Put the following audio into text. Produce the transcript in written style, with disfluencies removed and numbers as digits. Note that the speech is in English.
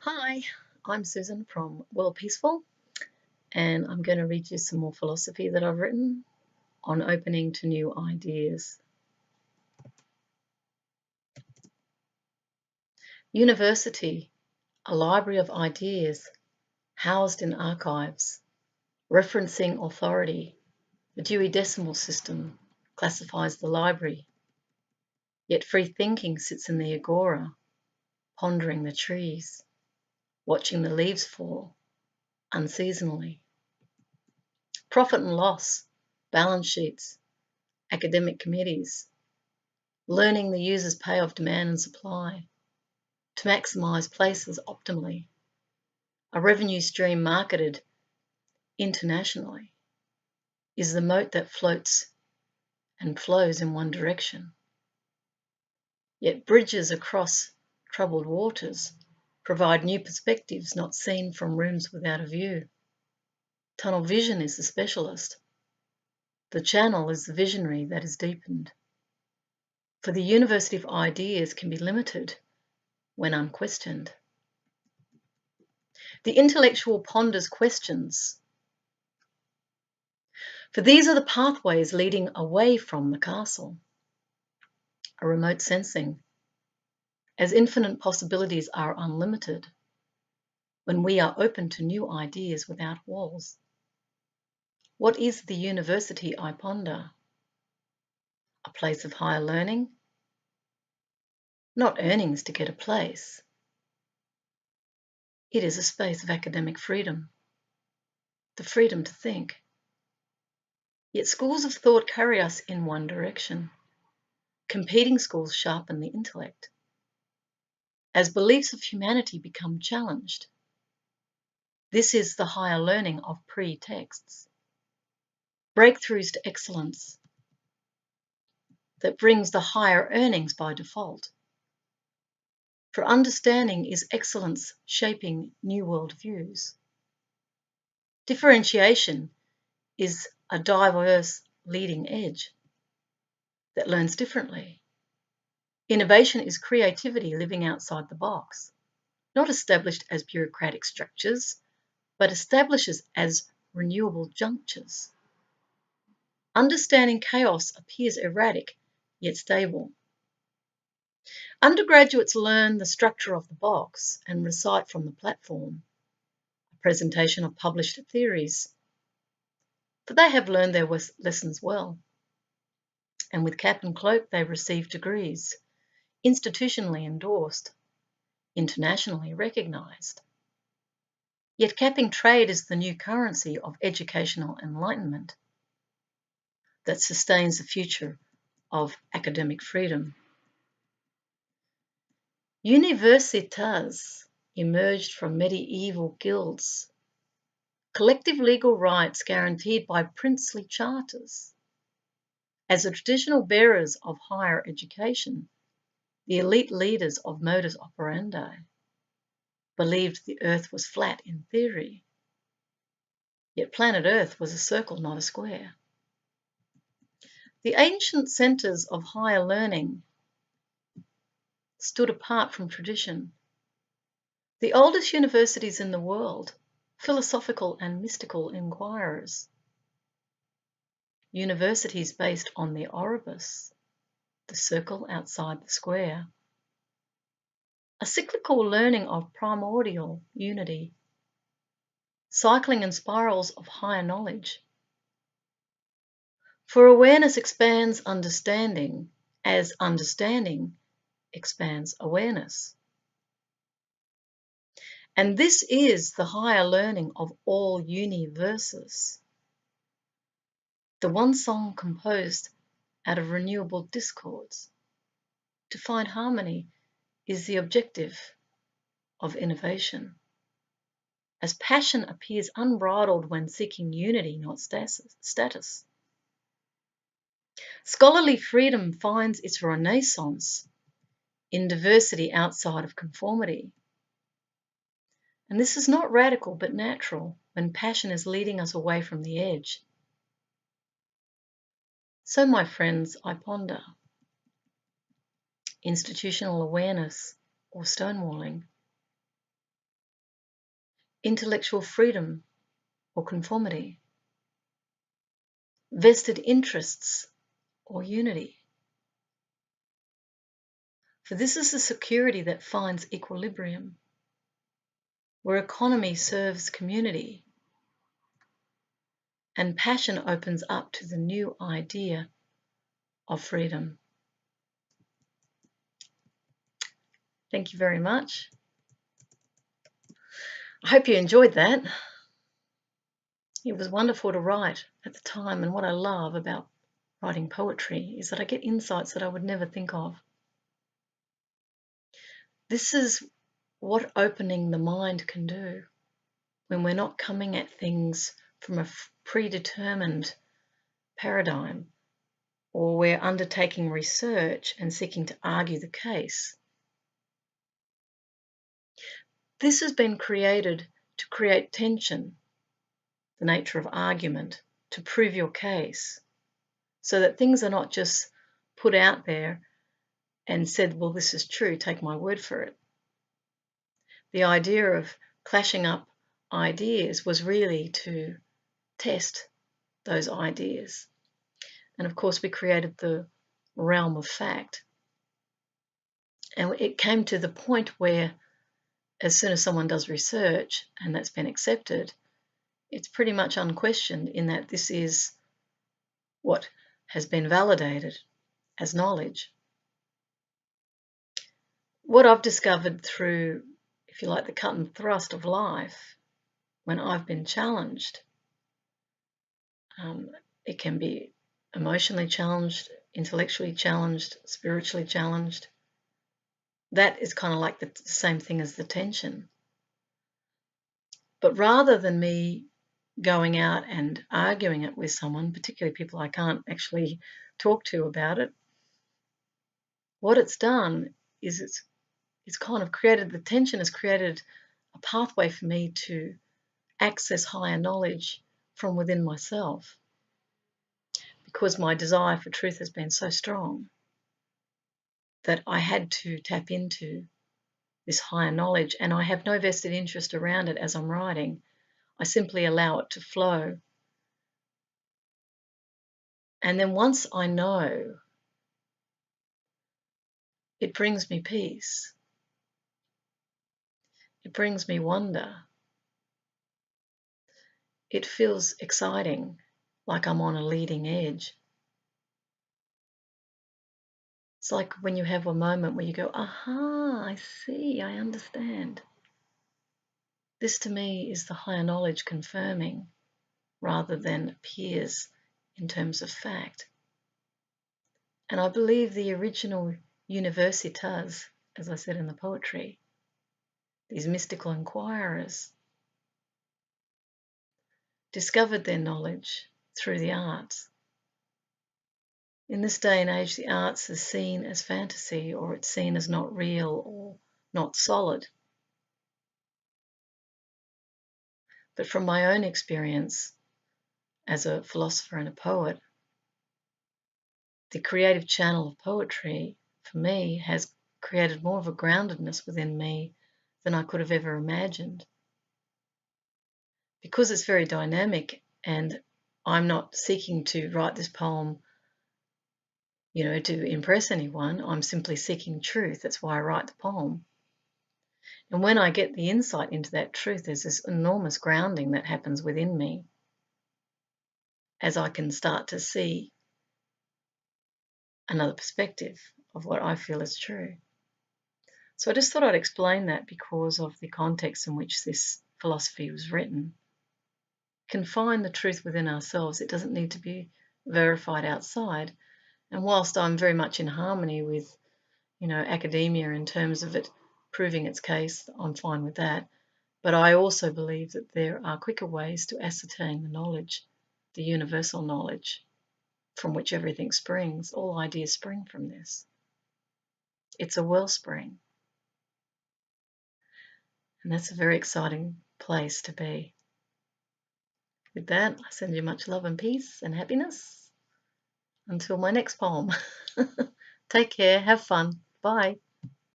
Hi, I'm Susan from Worldpeacefull, and I'm going to read you some more philosophy that I've written on opening to new ideas. University, a library of ideas housed in archives, referencing authority. The Dewey Decimal System classifies the library, yet free thinking sits in the agora, pondering the trees, watching the leaves fall unseasonally. Profit and loss, balance sheets, academic committees, learning the user's payoff demand and supply to maximize places optimally, a revenue stream marketed internationally is the moat that floats and flows in one direction. Yet bridges across troubled waters provide new perspectives not seen from rooms without a view. Tunnel vision is the specialist. The channel is the visionary that is deepened. For the university of ideas can be limited when unquestioned. The intellectual ponders questions, for these are the pathways leading away from the castle. A remote sensing, as infinite possibilities are unlimited when we are open to new ideas without walls. What is the university, I ponder? A place of higher learning? Not earnings to get a place. It is a space of academic freedom, the freedom to think. Yet schools of thought carry us in one direction. Competing schools sharpen the intellect. As beliefs of humanity become challenged, this is the higher learning of pre-texts. Breakthroughs to excellence that brings the higher earnings by default. For understanding is excellence shaping new world views. Differentiation is a diverse leading edge that learns differently. Innovation is creativity living outside the box, not established as bureaucratic structures, but establishes as renewable junctures. Understanding chaos appears erratic, yet stable. Undergraduates learn the structure of the box and recite from the platform, a presentation of published theories, for they have learned their lessons well. And with cap and cloak they receive degrees, institutionally endorsed, internationally recognised. Yet capping trade is the new currency of educational enlightenment that sustains the future of academic freedom. Universitas emerged from medieval guilds, collective legal rights guaranteed by princely charters. As the traditional bearers of higher education, the elite leaders of modus operandi believed the earth was flat in theory, yet planet Earth was a circle, not a square. The ancient centres of higher learning stood apart from tradition. The oldest universities in the world, philosophical and mystical inquirers. Universities based on the Oribus, the circle outside the square. A cyclical learning of primordial unity, cycling in spirals of higher knowledge. For awareness expands understanding as understanding expands awareness. And this is the higher learning of all universes. The one song composed out of renewable discords. To find harmony is the objective of innovation, as passion appears unbridled when seeking unity, not status. Scholarly freedom finds its renaissance in diversity outside of conformity. And this is not radical but natural when passion is leading us away from the edge. So, my friends, I ponder institutional awareness or stonewalling, intellectual freedom or conformity, vested interests or unity. For this is the security that finds equilibrium, where economy serves community and passion opens up to the new idea of freedom. Thank you very much. I hope you enjoyed that. It was wonderful to write at the time, and what I love about writing poetry is that I get insights that I would never think of. This is what opening the mind can do when we're not coming at things from a predetermined paradigm, or we're undertaking research and seeking to argue the case. This has been created to create tension, the nature of argument, to prove your case, so that things are not just put out there and said, well, this is true, take my word for it. The idea of clashing up ideas was really to test those ideas. And of course, we created the realm of fact. And it came to the point where as soon as someone does research and that's been accepted, it's pretty much unquestioned in that this is what has been validated as knowledge. What I've discovered through, if you like, the cut and thrust of life, when I've been challenged, it can be emotionally challenged, intellectually challenged, spiritually challenged. That is kind of like the same thing as the tension. But rather than me going out and arguing it with someone, particularly people I can't actually talk to about it, what it's done is it's kind of created, the tension has created a pathway for me to access higher knowledge from within myself, because my desire for truth has been so strong that I had to tap into this higher knowledge, and I have no vested interest around it as I'm writing. I simply allow it to flow. And then once I know, it brings me peace. It brings me wonder. It feels exciting, like I'm on a leading edge. It's like when you have a moment where you go, aha, I see, I understand. This to me is the higher knowledge confirming rather than appears in terms of fact. And I believe the original universitas, as I said in the poetry, these mystical inquirers, discovered their knowledge through the arts. In this day and age, the arts is seen as fantasy, or it's seen as not real or not solid. But from my own experience as a philosopher and a poet, the creative channel of poetry, for me, has created more of a groundedness within me than I could have ever imagined. Because it's very dynamic, and I'm not seeking to write this poem, to impress anyone. I'm simply seeking truth. That's why I write the poem. And when I get the insight into that truth, there's this enormous grounding that happens within me as I can start to see another perspective of what I feel is true. So I just thought I'd explain that because of the context in which this philosophy was written. We can find the truth within ourselves. It doesn't need to be verified outside. And whilst I'm very much in harmony with, academia in terms of it proving its case, I'm fine with that. But I also believe that there are quicker ways to ascertain the knowledge, the universal knowledge from which everything springs. All ideas spring from this. It's a wellspring. And that's a very exciting place to be. With that, I send you much love and peace and happiness. Until my next poem. Take care, have fun. Bye.